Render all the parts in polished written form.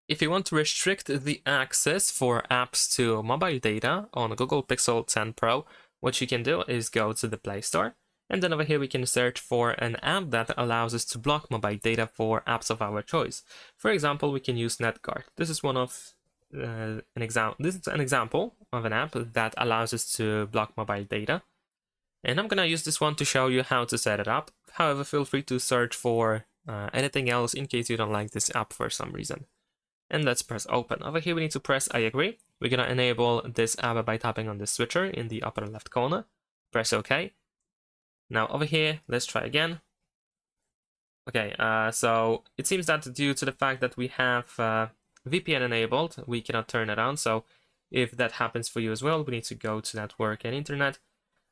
If you want to restrict the access for apps to mobile data on Google Pixel 10 Pro, what you can do is go to the Play Store, and then over here we can search for an app that allows us to block mobile data for apps of our choice. For example, we can use NetGuard. This is an example of an app that allows us to block mobile data. And I'm gonna use this one to show you how to set it up. However, feel free to search for anything else in case you don't like this app for some reason. And let's press open. Over here we need to press I agree. We're gonna enable this app by tapping on the switcher in the upper left corner. Press OK. Now over here, let's try again. Okay, so it seems that due to the fact that we have VPN enabled, we cannot turn it on. So if that happens for you as well, we need to go to network and internet,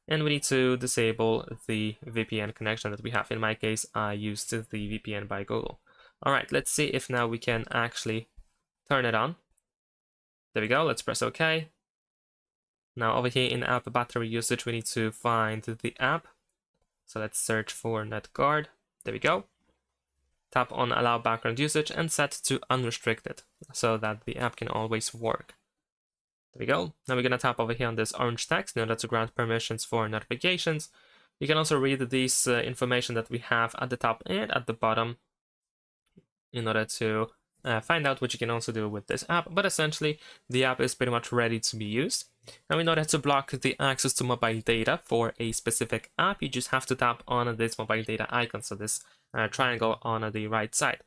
and we need to disable the VPN connection that we have. In my case, I used the VPN by Google. All right, let's see if now we can actually turn it on. There we go, let's press OK. Now over here in app battery usage, we need to find the app. So let's search for NetGuard. There we go. Tap on allow background usage and set to unrestricted so that the app can always work. There we go. Now we're gonna tap over here on this orange text in order to grant permissions for notifications. You can also read these information that we have at the top and at the bottom in order to find out what you can also do with this app, but essentially the app is pretty much ready to be used. Now in order to block the access to mobile data for a specific app, you just have to tap on this mobile data icon, so this triangle on the right side.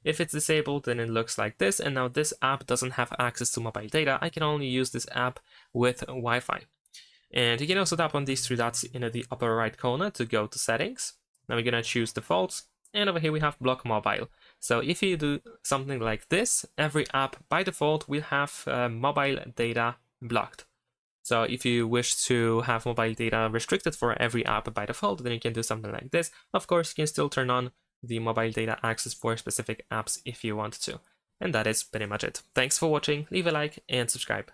If it's disabled, then it looks like this, and now this app doesn't have access to mobile data. I can only use this app with Wi-Fi. And you can also tap on these three dots in the upper right corner to go to settings. Now we're gonna choose defaults, and over here we have block mobile. So if you do something like this, every app by default will have mobile data blocked. So if you wish to have mobile data restricted for every app by default, then you can do something like this. Of course, you can still turn on the mobile data access for specific apps if you want to. And that is pretty much it. Thanks for watching, leave a like and subscribe.